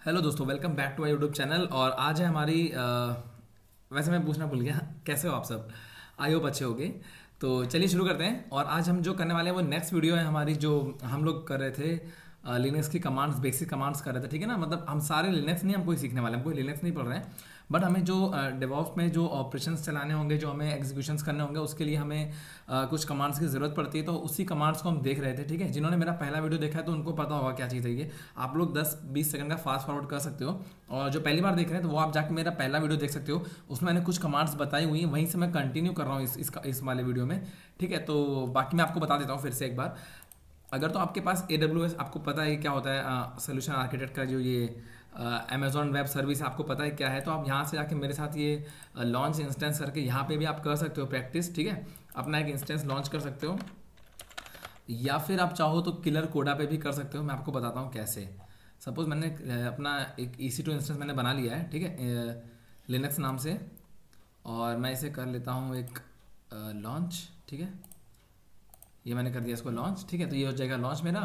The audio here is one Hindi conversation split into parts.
हेलो दोस्तों, welcome back to my YouTube channel. और आज है हमारी वैसे मैं पूछना भूल गया, कैसे हो आप सब? आई होप अच्छे होगे। तो चलिए शुरू करते हैं। और आज हम जो करने वाले हैं वो नेक्स्ट वीडियो है हमारी, जो हम लोग कर रहे थे लिनक्स की कमांड्स, बेसिक कमांड्स कर रहे थे। ठीक है ना, मतलब हम सारे लिनक्स नहीं, हम कोई सीखने वाले हैं, हम कोई लिनक्स नहीं पढ़ रहे हैं। बट हमें जो डेवॉप्स में जो ऑपरेशंस चलाने होंगे, जो हमें एग्जीक्यूशंस करने होंगे, उसके लिए हमें कुछ कमांड्स की ज़रूरत पड़ती है। तो उसी कमांड्स को हम देख रहे थे। ठीक है, जिन्होंने मेरा पहला वीडियो देखा है तो उनको पता होगा क्या चीज़ है ये। आप लोग 10-20 सेकंड का फास्ट फॉरवर्ड कर सकते हो। और जो पहली बार देख रहे हैं तो वो आप जाके मेरा पहला वीडियो देख सकते हो। उसमें मैंने कुछ कमांड्स बताई हुई हैं, वहीं से मैं कंटिन्यू कर रहा हूँ इस वाले वीडियो में। ठीक है, तो बाकी मैं आपको बता देता हूँ फिर से एक बार। अगर तो आपके पास AWS, आपको पता है क्या होता है सोल्यूशन आर्किटेक्ट का, जो ये अमेजॉन वेब सर्विस आपको पता है क्या है, तो आप यहाँ से जाके मेरे साथ ये लॉन्च इंस्टेंस करके यहाँ पे भी आप कर सकते हो प्रैक्टिस। ठीक है, अपना एक इंस्टेंस लॉन्च कर सकते हो, या फिर आप चाहो तो किलर कोडा पे भी कर सकते हो। मैं आपको बताता हूँ कैसे। सपोज मैंने अपना एक EC2 इंस्टेंस मैंने बना लिया है, ठीक है, लिनक्स नाम से। और मैं इसे कर लेता हूँ एक लॉन्च। ठीक है, ये मैंने कर दिया इसको लॉन्च। ठीक है, तो ये हो जाएगा लॉन्च मेरा।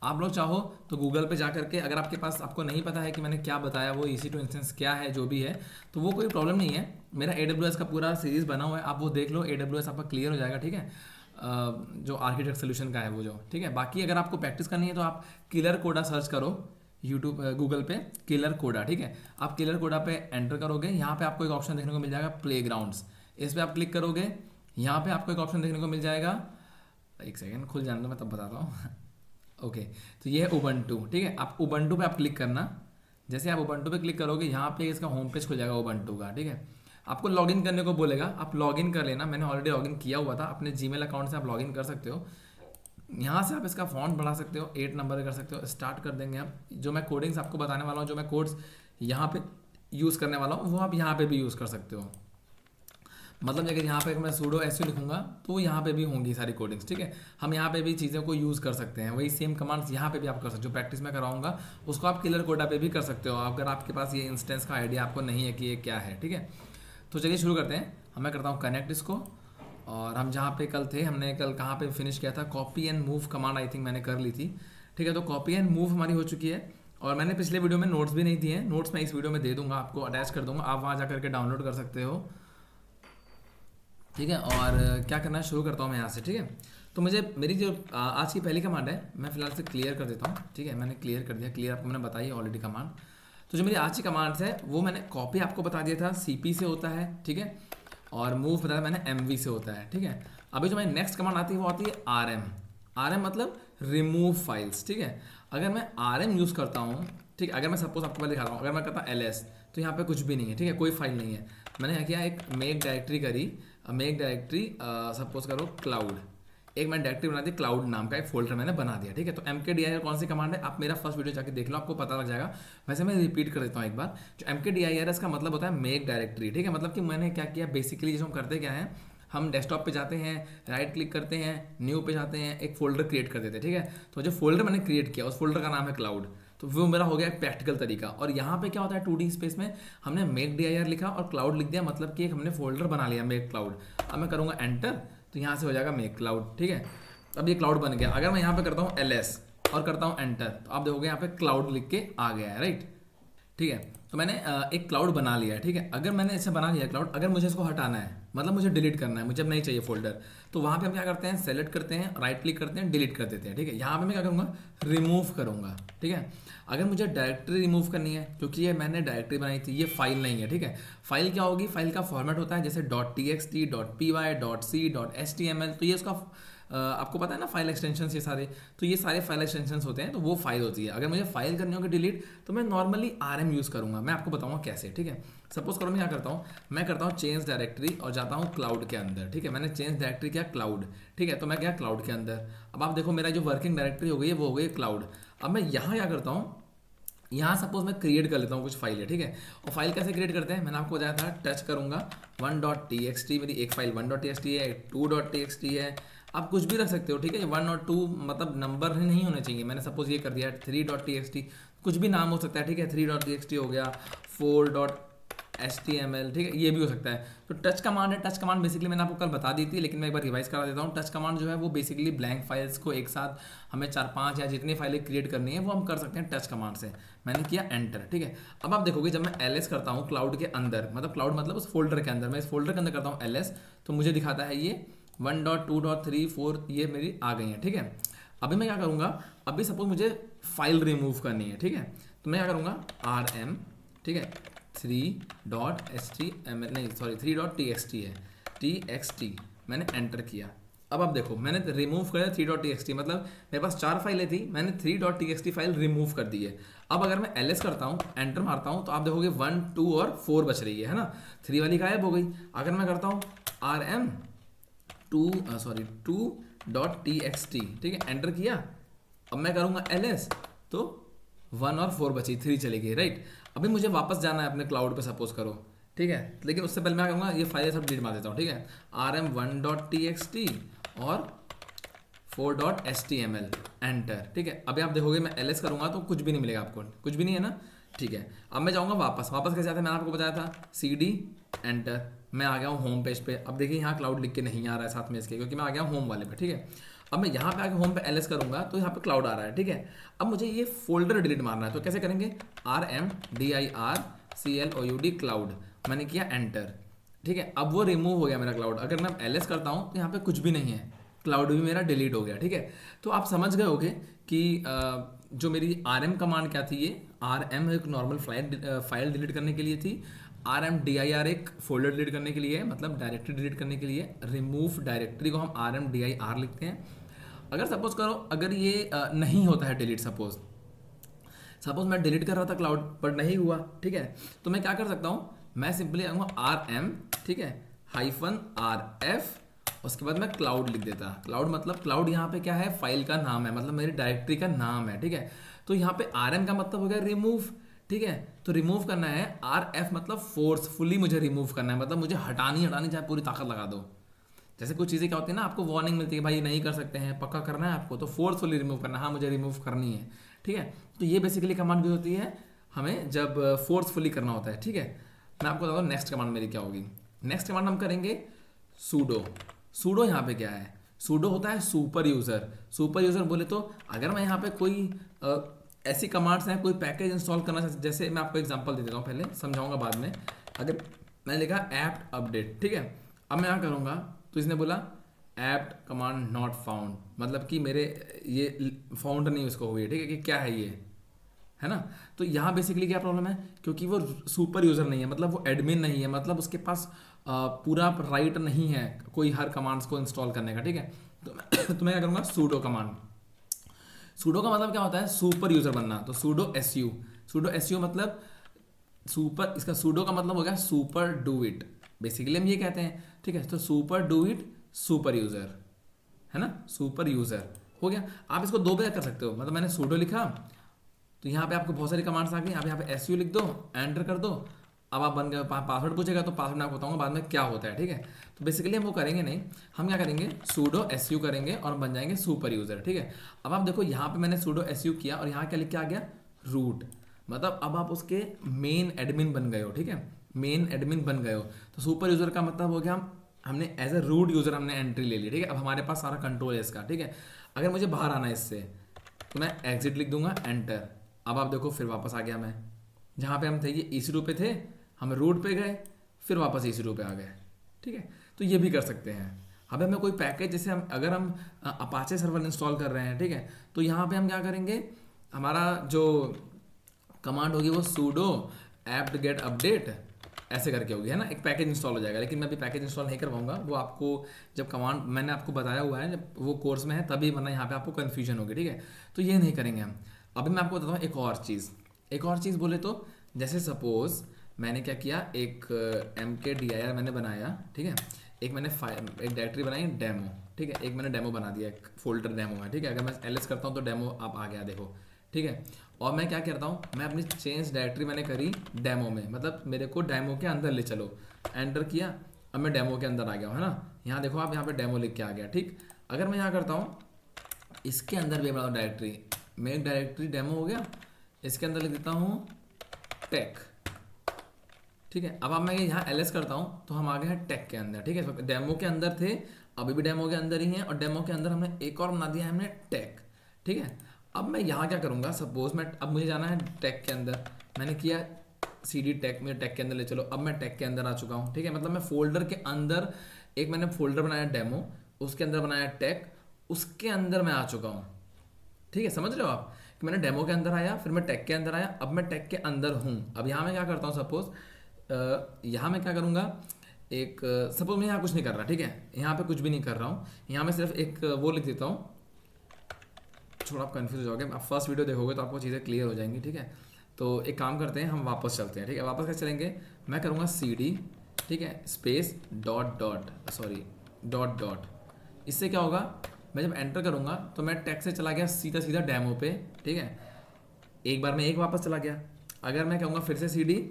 आप लोग चाहो तो गूगल पे जा करके, अगर आपके पास, आपको नहीं पता है कि मैंने क्या बताया, वो EC2 इंस्टेंस क्या है, जो भी है, तो वो कोई प्रॉब्लम नहीं है। मेरा AWS का पूरा सीरीज़ बना हुआ है, आप वो देख लो। AWS आपका क्लियर हो जाएगा। ठीक है, जो आर्किटेक्ट सोल्यूशन का है वो जो। ठीक है, बाकी अगर आपको प्रैक्टिस करनी है तो आप किलर कोडा सर्च करो यूट्यूब गूगल पे, किलर कोडा। ठीक है, आप किलर कोडा पे एंटर करोगे, यहाँ पे आपको एक ऑप्शन देखने को मिल जाएगा प्ले ग्राउंड्स। इस पर आप क्लिक करोगे, यहाँ पे आपको एक ऑप्शन देखने को मिल जाएगा। एक सेकेंड खुल जाने दो, मैं तब बताता हूँ। ओके, तो ये है उबंटू। ठीक है, आप उबंटू पे आप क्लिक करना। जैसे आप उबंटू पे क्लिक करोगे, यहाँ पे इसका होम पेज खुल जाएगा उबंटू का। ठीक है, आपको लॉगिन करने को बोलेगा, आप लॉगिन कर लेना। मैंने ऑलरेडी लॉगिन किया हुआ था, अपने जीमेल अकाउंट से आप लॉगिन कर सकते हो। यहाँ से आप इसका फॉन्ट बढ़ा सकते हो, 8 नंबर कर सकते हो। स्टार्ट कर देंगे हम। जो मैं कोडिंग्स आपको बताने वाला हूँ, जो मैं कोड्स यहाँ पे यूज़ करने वाला हूँ, वो आप यहाँ पे भी यूज़ कर सकते हो। मतलब अगर यहाँ पे मैं सूडो एसयू लिखूंगा तो यहाँ पे भी होंगी सारी कोडिंग्स। ठीक है, हम यहाँ पे भी चीज़ों को यूज़ कर सकते हैं। वही सेम कमांड्स यहाँ पे भी आप कर सकते हो। जो प्रैक्टिस में कराऊंगा उसको आप किलर कोडा पे भी कर सकते हो, अगर आपके पास ये इंस्टेंस का आइडिया आपको नहीं है कि ये क्या है। ठीक है, तो चलिए शुरू करते हैं। मैं करता हूँ कनेक्ट इसको। और हम जहाँ पे कल थे, हमने कल कहाँ पे फिनिश किया था, copy and move command I think मैंने कर ली थी। ठीक है, तो कॉपी एंड मूव हमारी हो चुकी है। और मैंने पिछले वीडियो में नोट्स भी नहीं दिए हैं। नोट्स मैं इस वीडियो में दे दूंगा, आपको अटैच कर दूंगा, आप वहाँ जा करके डाउनलोड कर सकते हो। ठीक है, और क्या करना है, शुरू करता हूँ मैं यहाँ से। ठीक है, तो मुझे मेरी जो आज की पहली कमांड है, मैं फिलहाल से क्लियर कर देता हूँ। ठीक है, मैंने क्लियर कर दिया। क्लियर आपको मैंने बताई ऑलरेडी कमांड। तो जो मेरी आज की कमांड्स है, वो मैंने कॉपी आपको बता दिया था, CP से होता है। ठीक है, और मूव बताया मैंने MV से होता है। ठीक है, अभी जो मेरी नेक्स्ट कमांड आती है वो आती है RM। RM मतलब रिमूव फाइल्स। ठीक है, अगर मैं RM यूज़ करता हूँ, ठीक है, अगर मैं सपोज आपको पहले दिखा रहा हूँ, अगर मैं करता LS, तो यहाँ पे कुछ भी नहीं है। ठीक है, कोई फाइल नहीं है। मैंने क्या किया, एक मेक डायरेक्टरी करी। मेक डायरेक्टरी सपोज करो क्लाउड, एक मैंने डायरेक्टरी बना दी, क्लाउड नाम का एक फोल्डर मैंने बना दिया। ठीक है, तो MKDIR कौन सी कमांड है, आप मेरा फर्स्ट वीडियो जाके देख लो, आपको पता लग जाएगा। वैसे मैं रिपीट कर देता हूँ एक बार। जो MKDIR इसका मतलब होता है मेक डायरेक्टरी। ठीक है, मतलब कि मैंने क्या किया, बेसिकली जो हम करते क्या है, हम डेस्कटॉप पे जाते हैं, राइट क्लिक करते हैं, न्यू पे जाते हैं, एक फोल्डर क्रिएट कर देते हैं। ठीक है, तो जो फोल्डर मैंने क्रिएट किया, उस फोल्डर का नाम है क्लाउड। तो वो मेरा हो गया एक प्रैक्टिकल तरीका। और यहाँ पे क्या होता है, 2D स्पेस में हमने मेक DIR लिखा और क्लाउड लिख दिया, मतलब कि एक हमने फोल्डर बना लिया मेक क्लाउड। अब मैं करूँगा एंटर, तो यहाँ से हो जाएगा मेक क्लाउड। ठीक है, अब ये क्लाउड बन गया। अगर मैं यहाँ पे करता हूँ LS और करता हूँ एंटर, तो आप देखोगे यहाँ पे क्लाउड लिख के आ गया है। राइट, ठीक है, तो मैंने एक क्लाउड बना लिया है। ठीक है, अगर मैंने इसे बना लिया क्लाउड, अगर मुझे इसको हटाना है, मतलब मुझे डिलीट करना है, मुझे अब नहीं चाहिए फोल्डर, तो वहाँ पे हम क्या करते हैं, सेलेक्ट करते हैं, राइट क्लिक करते हैं, डिलीट कर देते हैं। ठीक है, यहाँ पे मैं क्या करूँगा, रिमूव करूँगा। ठीक है, अगर मुझे डायरेक्टरी रिमूव करनी है, क्योंकि ये मैंने डायरेक्टरी बनाई थी, ये फाइल नहीं है। ठीक है, फाइल क्या होगी, फाइल का फॉर्मेट होता है जैसे .txt, .py, .c, .html। तो ये उसका आपको पता है ना, फाइल एक्सटेंशन ये सारे, तो ये सारे फाइल एक्सटेंशन होते हैं, तो वो फाइल होती है। अगर मुझे फाइल करनी होगी डिलीट, तो मैं नॉर्मली RM यूज़ करूँगा। मैं आपको बताऊँगा कैसे। ठीक है, सपोज करो मैं क्या करता हूँ, मैं करता हूँ चेंज डायरेक्टरी और जाता हूँ क्लाउड के अंदर। ठीक है, मैंने चेंज डायरेक्टरी किया क्लाउड। ठीक है, तो मैं गया क्लाउड के अंदर। अब आप देखो मेरा जो वर्किंग डायरेक्टरी हो गई है वो हो गई क्लाउड। अब मैं यहाँ क्या करता हूँ, यहाँ सपोज मैं क्रिएट कर लेता हूँ कुछ फाइल है। ठीक है, और फाइल कैसे क्रिएट करते हैं, मैंने आपको बताया था, टच करूँगा 1.txt, मेरी एक फाइल 1.txt है, 2.txt है, आप कुछ भी रख सकते हो। ठीक है, 1 और 2 मतलब नंबर नहीं होने चाहिए। मैंने सपोज ये कर दिया 3.txt, कुछ भी नाम हो सकता है। ठीक है, 3.txt हो गया, 4. HTML, ठीक है, ये भी हो सकता है। तो टच कमांड है, टच कमांड बेसिकली मैंने आपको कल बता दी थी, लेकिन मैं एक बार रिवाइज करा देता हूँ। टच कमांड जो है वो बेसिकली ब्लैंक फाइल्स को एक साथ हमें 4-5 या जितनी फाइलें क्रिएट करनी है वो हम कर सकते हैं टच कमांड से। मैंने किया एंटर, ठीक है। अब आप देखोगे जब मैं ls करता हूँ क्लाउड के अंदर, मतलब क्लाउड मतलब उस फोल्डर के अंदर, मैं इस फोल्डर के अंदर करता हूँ ls, तो मुझे दिखाता है ये 1.2.3.4 ये मेरी आ गई है, ठीक है। अभी मैं क्या करूँगा, अभी सपोज मुझे फाइल रिमूव करनी है, ठीक है, तो मैं क्या करूँगा rm, ठीक है, 3.html नहीं सॉरी 3.txt है, txt मैंने एंटर किया। अब आप देखो मैंने रिमूव कर दिया 3.txt, मतलब मेरे पास 4 फाइलें थी, मैंने 3.txt फाइल रिमूव कर दी है। अब अगर मैं ls करता हूँ, एंटर मारता हूँ, तो आप देखोगे 1, 2 और 4 बच रही है ना, 3 वाली गायब हो गई। अगर मैं करता हूँ rm 2.txt, ठीक है, एंटर किया। अब मैं करूँगा ls, तो 1 और 4 बची, 3 चली गई, राइट। अभी मुझे वापस जाना है अपने क्लाउड पे सपोज करो, ठीक है, लेकिन उससे पहले मैं कहूँगा ये फाइलें सब डिलीट मार देता हूँ, ठीक है। rm 1.txt और 4.html एंटर, ठीक है। अभी आप देखोगे मैं ls करूँगा तो कुछ भी नहीं मिलेगा आपको, कुछ भी नहीं है ना, ठीक है। अब मैं जाऊँगा वापस, वापस कैसे आता है, मैंने आपको बताया था cd एंटर, मैं आ गया हूँ होम पेज पे। अब देखिए यहाँ क्लाउड लिख के नहीं आ रहा है साथ में इसके, क्योंकि मैं आ गया हूँ होम वाले पे, ठीक है। अब मैं यहाँ पे आके होम पे ls करूँगा तो यहाँ पे क्लाउड आ रहा है, ठीक है। अब मुझे ये फोल्डर डिलीट मारना है, तो कैसे करेंगे, RMDIRCLOUD क्लाउड, मैंने किया एंटर, ठीक है। अब वो रिमूव हो गया मेरा क्लाउड। अगर मैं ls करता हूँ तो यहाँ पे कुछ भी नहीं है, क्लाउड भी मेरा डिलीट हो गया, ठीक है। तो आप समझ गए होगे कि जो मेरी rm कमांड क्या थी, ये rm एक नॉर्मल फाइल डिलीट करने के लिए थी, RMDIR एक फोल्डर डिलीट करने के लिए है, मतलब डायरेक्टरी डिलीट करने के लिए। रिमूव डायरेक्टरी को हम RMDIR लिखते हैं। अगर सपोज करो अगर ये नहीं होता है डिलीट, सपोज मैं डिलीट कर रहा था क्लाउड पर नहीं हुआ, ठीक है, तो मैं क्या कर सकता हूँ, मैं सिंपली आऊँगा RM, ठीक है, -RF, उसके बाद मैं क्लाउड लिख देता। क्लाउड मतलब क्लाउड यहाँ पे क्या है, फाइल का नाम है, मतलब मेरी डायरेक्टरी का नाम है, ठीक है। तो यहाँ पे RM का मतलब हो गया रिमूव, ठीक है। तो रिमूव करना है, RF मतलब फोर्सफुली मुझे रिमूव करना है, मतलब मुझे हटानी चाहे पूरी ताकत लगा दो। जैसे कुछ चीज़ें क्या होती है ना, आपको वार्निंग मिलती है भाई नहीं कर सकते हैं, पक्का करना है आपको, तो फोर्सफुली रिमूव करना है, हाँ मुझे रिमूव करनी है, ठीक है। तो ये बेसिकली कमांड भी होती है हमें जब फोर्सफुली करना होता है, ठीक है। मैं आपको बताता हूँ नेक्स्ट कमांड मेरी क्या होगी। नेक्स्ट कमांड हम करेंगे सूडो। सूडो यहाँ पे क्या है, सूडो होता है सुपर यूज़र। सुपर यूज़र बोले तो अगर मैं यहाँ पे कोई ऐसी कमांड्स हैं, कोई पैकेज इंस्टॉल करना, जैसे मैं आपको एग्जांपल दे देता हूँ, पहले समझाऊंगा बाद में। अगर मैंने लिखा ऐप अपडेट, ठीक है, अब मैं यहाँ करूँगा तो इसने बोला ऐप कमांड नॉट फाउंड, मतलब कि मेरे ये फाउंड नहीं उसको हुई है, ठीक है, कि क्या है ये, है ना। तो यहाँ बेसिकली क्या प्रॉब्लम है, क्योंकि वो सुपर यूज़र नहीं है, मतलब वो एडमिन नहीं है, मतलब उसके पास पूरा राइट नहीं है कोई हर कमांड्स को इंस्टॉल करने का, ठीक है। तो मैं क्या करूँगा, सूडो कमांड। सूडो का मतलब क्या होता है, सुपर यूज़र बनना, तो सूडो SU। सूडो SU मतलब सुपर, इसका सूडो का मतलब हो गया सुपर डू इट, बेसिकली हम ये कहते हैं, ठीक है। तो super do it super user, है ना, सुपर यूज़र हो गया। आप इसको दो बार कर सकते हो, मतलब मैंने सूडो लिखा तो यहाँ पे आपको बहुत सारी कमांड्स आ गई, आप यहाँ पे SU लिख दो, एंटर कर दो। अब आप बन गए, पासवर्ड पूछेगा तो पासवर्ड मैं आपको बताऊंगा बाद में क्या होता है, ठीक है। तो बेसिकली हम वो करेंगे नहीं, हम क्या करेंगे, सूडो SU करेंगे और बन जाएंगे सुपर यूज़र, ठीक है। अब आप देखो यहाँ पे मैंने सूडो SU किया और यहाँ क्या लिख के आ गया, रूट, मतलब अब आप उसके मेन एडमिन बन गए हो, ठीक है, मेन एडमिन बन गए हो। तो सुपर यूज़र का मतलब हो गया हमने एज ए रूट यूज़र हमने एंट्री ले ली, ठीक है। अब हमारे पास सारा कंट्रोल है इसका, ठीक है। अगर मुझे बाहर आना है इससे तो मैं एग्जिट लिख दूंगा, एंटर। अब आप देखो फिर वापस आ गया मैं, जहाँ पे हम थे ये EC2 पे थे, हम रूट पे गए, फिर वापस EC2 पे आ गए, ठीक है। तो ये भी कर सकते हैं। अब हमें कोई पैकेज, जैसे हम अगर हम अपाचे सर्वर इंस्टॉल कर रहे हैं, ठीक है, तो यहाँ पे हम क्या करेंगे, हमारा जो कमांड होगी वो सूडो ऐप गेट अपडेट ऐसे करके होगी, है ना, एक पैकेज इंस्टॉल हो जाएगा। लेकिन मैं अभी पैकेज इंस्टॉल नहीं करवाऊंगा, वो आपको जब कमांड मैंने आपको बताया हुआ है, जब वो कोर्स में है तभी, वरना यहाँ पे आपको कन्फ्यूजन होगी, ठीक है। तो ये नहीं करेंगे हम। अभी मैं आपको बताता हूँ एक और चीज़ बोले तो, जैसे सपोज मैंने क्या किया, एक MKDIR मैंने बनाया, ठीक है, एक मैंने एक डायरेक्टरी बनाई डेमो, ठीक है, एक मैंने डेमो बना दिया, एक फोल्डर डेमो है, ठीक है। अगर मैं LS करता हूँ तो डेमो आप आ गया देखो, ठीक है। और मैं क्या करता हूँ, मैं अपनी चेंज डायरेक्टरी मैंने करी डेमो में, मतलब मेरे को डेमो के अंदर ले चलो, एंटर किया, अब मैं डेमो के अंदर आ गया हूँ, है ना। यहाँ देखो आप, यहाँ पे डेमो लिख के आ गया, ठीक। अगर मैं यहाँ करता हूँ, इसके अंदर भी बना डायरेक्टरी, मैं एक डायरेक्टरी डेमो हो गया, इसके अंदर लिख देता हूँ टेक, ठीक है। अब मैं यहाँ ls करता हूँ तो हम आ गए हैं टैग के अंदर, ठीक है। डेमो के अंदर थे, अभी भी डेमो के अंदर ही हैं, और डेमो के अंदर हमने एक और बना दिया है हमने टैग, ठीक है। अब मैं यहाँ क्या करूँगा, सपोज मैं अब मुझे जाना है टैग के अंदर, मैंने किया cd टैग, मेरे टैग के अंदर ले चलो। अब मैं टैग के अंदर आ चुका हूँ, ठीक है। मतलब मैं फोल्डर के अंदर एक मैंने फोल्डर बनाया डेमो, उसके अंदर बनाया टैग, उसके अंदर मैं आ चुका हूँ, ठीक है। समझ रहे हो आप कि मैंने डेमो के अंदर आया, फिर मैं टैग के अंदर आया, अब मैं टैग के अंदर हूँ। अब यहाँ मैं क्या करता हूँ, सपोज यहाँ मैं क्या करूँगा, एक सपोज मैं यहाँ कुछ नहीं कर रहा, ठीक है। यहाँ पे कुछ भी नहीं कर रहा हूँ, यहाँ मैं सिर्फ एक वो लिख देता हूँ। थोड़ा आप कन्फ्यूज हो जाओगे, आप फर्स्ट वीडियो देखोगे तो आपको चीज़ें क्लियर हो जाएंगी, ठीक है। तो एक काम करते हैं, हम वापस चलते हैं, ठीक है। वापस कैसे चलेंगे, मैं करूँगा cd, ठीक है, space dot dot sorry dot dot. इससे क्या होगा, मैं जब एंटर करूँगा तो मैं टैग से चला गया सीधा सीधा डेमो पे, ठीक है। एक बार में एक वापस चला गया। अगर मैं कहूँगा फिर से cd,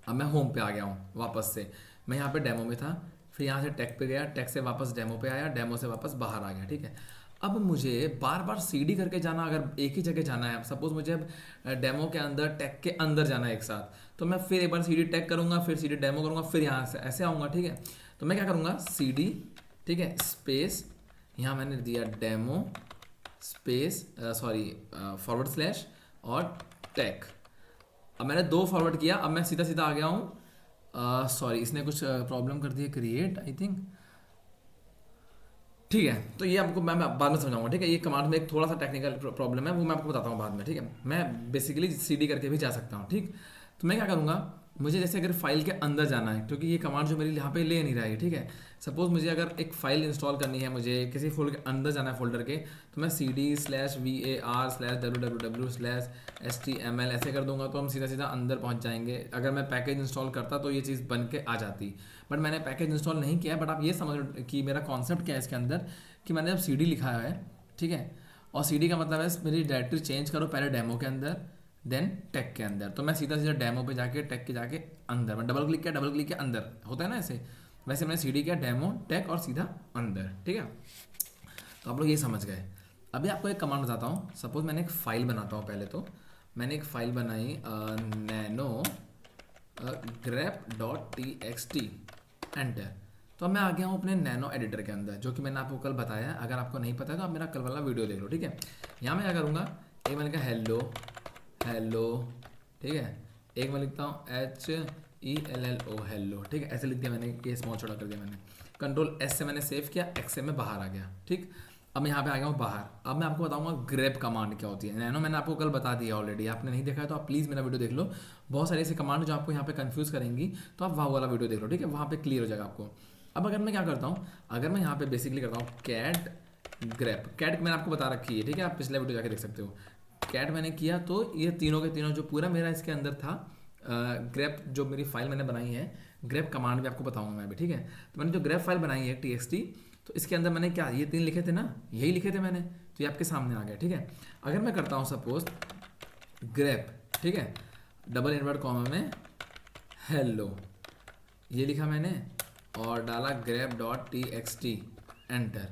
अब मैं होम पे आ गया हूँ वापस से। मैं यहाँ पे डेमो में था, फिर यहाँ से टैग पे गया, टैग से वापस डेमो पे आया, डेमो से वापस बाहर आ गया, ठीक है। अब मुझे बार बार cd करके जाना, अगर एक ही जगह जाना है, सपोज मुझे अब डेमो के अंदर टैग के अंदर जाना है एक साथ, तो मैं फिर एक बार cd टैग करूँगा, फिर cd डेमो करूँगा, फिर यहाँ से ऐसे आऊँगा, ठीक है। तो मैं क्या करूँगा, cd, ठीक है, स्पेस, यहाँ मैंने दिया demo space sorry forward slash और टैग। अब मैंने 2 फॉरवर्ड किया, अब मैं सीधा सीधा आ गया हूँ। सॉरी, इसने कुछ प्रॉब्लम कर दी है, क्रिएट आई थिंक, ठीक है। तो ये आपको मैं बाद में समझाऊंगा, ठीक है। ये कमांड में एक थोड़ा सा टेक्निकल प्रॉब्लम है, वो मैं आपको बताता हूँ बाद में, ठीक है। मैं बेसिकली cd करके भी जा सकता हूँ, ठीक। तो मैं क्या करूँगा, मुझे जैसे अगर फाइल के अंदर जाना है, क्योंकि ये कमांड जो मेरी यहाँ पे ले नहीं रहा है, ठीक है। सपोज मुझे अगर एक फाइल इंस्टॉल करनी है, मुझे किसी फोल्डर के अंदर जाना है फोल्डर के, तो मैं cd/var/www/html ऐसे कर दूंगा, तो हम सीधा सीधा अंदर पहुँच जाएंगे। अगर मैं पैकेज इंस्टॉल करता तो ये चीज़ बन के आ जाती, बट मैंने पैकेज इंस्टॉल नहीं किया है। बट आप ये समझ कि मेरा कॉन्सेप्ट क्या है इसके अंदर, कि मैंने जब cd लिखा है, ठीक है, और cd का मतलब है मेरी डायरेक्टरी चेंज करो, पहले डेमो के अंदर देन टैग के अंदर। तो मैं सीधा सीधा डेमो पे जाके टैग के जाके अंदर, मैं डबल क्लिक किया अंदर, होता है ना ऐसे, वैसे मैंने cd किया डेमो टैग और सीधा अंदर, ठीक है। तो आप लोग ये समझ गए। अभी आपको एक कमांड बताता हूँ। सपोज मैंने एक फ़ाइल बनाता हूँ, पहले तो मैंने एक फ़ाइल बनाई नैनो grep.txt, एंटर। तो मैं आ गया हूँ अपने नैनो एडिटर के अंदर, जो कि मैंने आपको कल बताया। अगर आपको नहीं पता है तो आप मेरा कल वाला वीडियो देख लो, ठीक है। यहाँ मैं क्या करूँगा, एक मैंने कहा हेलो, ठीक है। एक मैं लिखता हूँ HELLO हेलो, ठीक है, ऐसे लिख दिया मैंने, ये स्मॉल छोटा कर दिया मैंने। कंट्रोल S से मैंने सेव किया, X से मैं बाहर आ गया, ठीक। अब मैं यहाँ पे आ गया हूँ बाहर। अब मैं आपको बताऊंगा ग्रेप कमांड क्या होती है। नैनो मैंने आपको कल बता दिया ऑलरेडी, आपने नहीं देखा है तो आप प्लीज़ मेरा वीडियो देख लो। बहुत सारी ऐसी कमांड जो आपको यहाँ पे कंफ्यूज करेंगी, तो आप वहाँ वाला वीडियो देख लो, ठीक है, वहाँ पे क्लियर हो जाएगा आपको। अब अगर मैं क्या करता हूँ, अगर मैं यहाँ पे बेसिकली करता हूँ कैट ग्रेप, कैट मैंने आपको बता रखी है, ठीक है, आप पिछले वीडियो जाके देख सकते हो। कैट मैंने किया तो ये तीनों के तीनों जो पूरा मेरा इसके अंदर था, ग्रेप जो मेरी फाइल मैंने बनाई है, ग्रेप कमांड भी आपको बताऊंगा मैं भी, ठीक है। तो मैंने जो ग्रेप फाइल बनाई है txt, तो इसके अंदर मैंने क्या ये 3 लिखे थे ना, यही लिखे थे मैंने, तो ये आपके सामने आ गया, ठीक है। अगर मैं करता हूँ सपोज ग्रेप, ठीक है, डबल इनवर्ट कॉमा में हेलो, ये लिखा मैंने और डाला grep.txt, एंटर।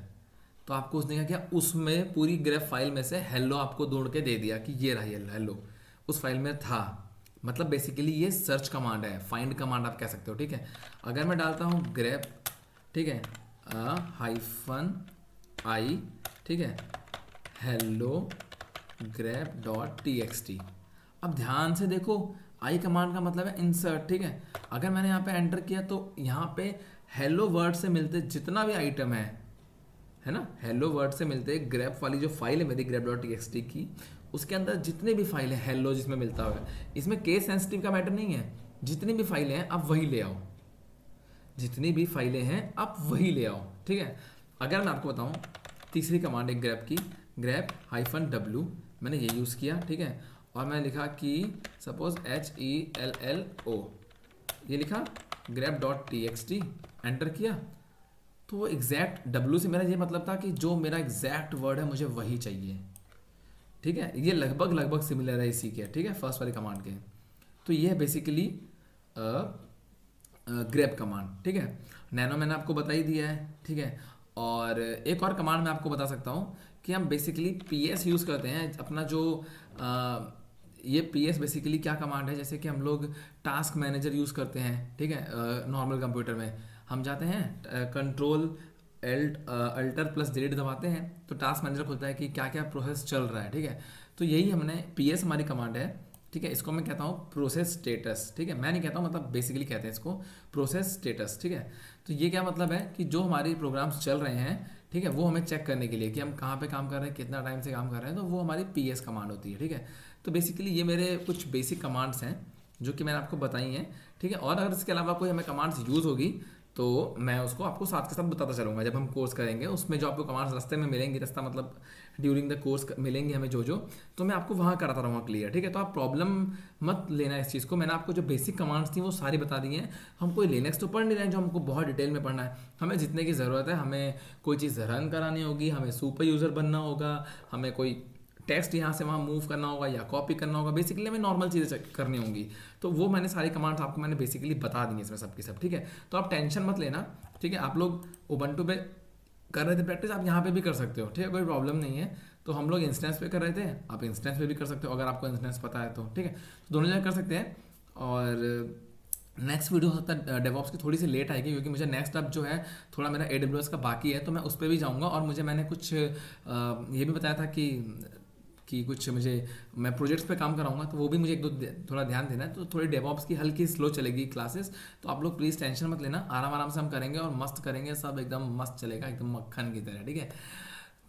तो आपको उसने क्या किया, उसमें पूरी ग्रेप फाइल में से हेलो आपको ढूंढ के दे दिया कि ये रहा हेलो, उस फाइल में था। मतलब बेसिकली ये सर्च कमांड है, फाइंड कमांड आप कह सकते हो, ठीक है। अगर मैं डालता हूँ ग्रेप, ठीक है, -i, ठीक है, हेलो grep.txt। अब ध्यान से देखो, आई कमांड का मतलब है इंसर्ट, ठीक है। अगर मैंने यहाँ पे एंटर किया तो यहाँ पे हेलो वर्ड से मिलते जितना भी आइटम है ना, हेलो वर्ड से मिलते ग्रेप वाली जो फाइल है मेरी grep.txt की, उसके अंदर जितने भी फाइल है हेलो जिसमें मिलता हुआ, इसमें केस सेंसिटिव का मैटर नहीं है। जितनी भी फाइलें हैं आप वही ले आओ, जितनी भी फाइलें हैं आप वही ले आओ, ठीक है। अगर मैं आपको बताऊं तीसरी कमांड है ग्रेप की, grep-w, मैंने ये यूज़ किया, ठीक है। और मैं लिखा कि सपोज HELLO, ये लिखा grep.txt, एंटर किया। तो वो एग्जैक्ट W से मेरा ये मतलब था कि जो मेरा एग्जैक्ट वर्ड है मुझे वही चाहिए, ठीक है। ये लगभग सिमिलर है इसी के, ठीक है, फर्स्ट वाली कमांड के। तो ये है बेसिकली ग्रेप कमांड, ठीक है। नैनो मैंने आपको बता ही दिया है, ठीक है। और एक और कमांड मैं आपको बता सकता हूँ कि हम बेसिकली PS यूज़ करते हैं अपना जो ये पी एस बेसिकली क्या कमांड है, जैसे कि हम लोग टास्क मैनेजर यूज़ करते हैं, ठीक है, नॉर्मल कंप्यूटर में हम जाते हैं कंट्रोल अल्टर प्लस डिलीट दबाते हैं तो टास्क मैनेजर खुलता है कि क्या क्या प्रोसेस चल रहा है, ठीक है। तो यही हमने पी एस हमारी कमांड है, ठीक है। इसको मैं कहता हूँ प्रोसेस स्टेटस, ठीक है, मैं नहीं कहता हूँ, मतलब बेसिकली कहते हैं इसको प्रोसेस स्टेटस, ठीक है। तो ये क्या मतलब है कि जो हमारे प्रोग्राम्स चल रहे हैं, ठीक है, वो हमें चेक करने के लिए कि हम कहाँ पे काम कर रहे हैं, कितना टाइम से काम कर रहे हैं, तो वो हमारी पी एस कमांड होती है, ठीक है। तो बेसिकली ये मेरे कुछ बेसिक कमांड्स हैं जो कि मैंने आपको बताई हैं, ठीक है। और अगर इसके अलावा कोई हमें कमांड्स यूज़ होगी तो मैं उसको आपको साथ के साथ बताता चलूँगा जब हम कोर्स करेंगे, उसमें जो आपको कमांड्स रास्ते में मिलेंगी, रास्ता मतलब ड्यूरिंग द कोर्स मिलेंगे हमें जो जो, तो मैं आपको वहाँ कराता रहूँगा क्लियर, ठीक है। तो आप प्रॉब्लम मत लेना इस चीज़ को, मैंने आपको जो बेसिक कमांड्स थी वो सारी बता दी हैं। हम कोई लिनक्स तो पढ़ नहीं रहे हैं जो हमको बहुत डिटेल में पढ़ना है, हमें जितने की ज़रूरत है, हमें कोई चीज़ रन करानी होगी, हमें सुपर यूज़र बनना होगा, हमें कोई टेक्स्ट यहाँ से वहाँ मूव करना होगा या कॉपी करना होगा, बेसिकली हमें नॉर्मल चीज़ें करनी होंगी, तो वो मैंने सारी कमांड्स आपको मैंने बेसिकली बता दी हैं इसमें सबकी सब, ठीक है। तो आप टेंशन मत लेना, ठीक है। आप लोग उबंटू पे कर रहे थे प्रैक्टिस, आप यहाँ पे भी कर सकते हो, ठीक है, कोई प्रॉब्लम नहीं है। तो हम लोग इंस्टेंस पे कर रहे थे, आप इंस्टेंस पे भी कर सकते हो अगर आपको इंस्टेंस पता है तो, ठीक है। तो दोनों जगह कर सकते हैं। और नेक्स्ट वीडियो हो सकता है डेवॉप्स की थोड़ी सी लेट आएगी क्योंकि मुझे नेक्स्ट अब जो है थोड़ा मेरा AWS का बाकी है, तो मैं उस पर भी जाऊँगा। और मैंने कुछ ये भी बताया था कि कुछ मुझे मैं प्रोजेक्ट्स पे काम कराऊंगा, तो वो भी मुझे एक दो थोड़ा ध्यान देना है, तो थोड़ी डेवॉप्स की हल्की स्लो चलेगी क्लासेस, तो आप लोग प्लीज़ टेंशन मत लेना, आराम आराम से हम करेंगे और मस्त करेंगे, सब एकदम मस्त चलेगा, एकदम मक्खन की तरह, ठीक है।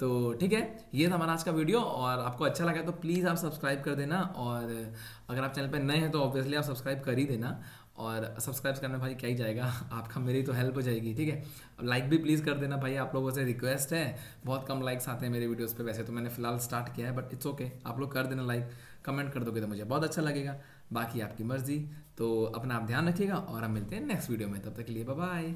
तो ठीक है, ये था हमारा आज का वीडियो, और आपको अच्छा लगा तो प्लीज़ आप सब्सक्राइब कर देना, और अगर आप चैनल पर नए हैं तो ऑब्वियसली आप सब्सक्राइब कर ही देना, और सब्सक्राइब करने भाई क्या ही जाएगा आपका, मेरी तो हेल्प हो जाएगी, ठीक है। लाइक भी प्लीज़ कर देना भाई, आप लोगों से रिक्वेस्ट है, बहुत कम लाइक्स आते हैं मेरे वीडियोस पे, वैसे तो मैंने फिलहाल स्टार्ट किया है, बट इट्स ओके, आप लोग कर देना लाइक, कमेंट कर दोगे तो मुझे बहुत अच्छा लगेगा, बाकी आपकी मर्जी। तो अपना आप ध्यान रखिएगा और हम मिलते हैं नेक्स्ट वीडियो में, तब तक के लिए बाय बाय।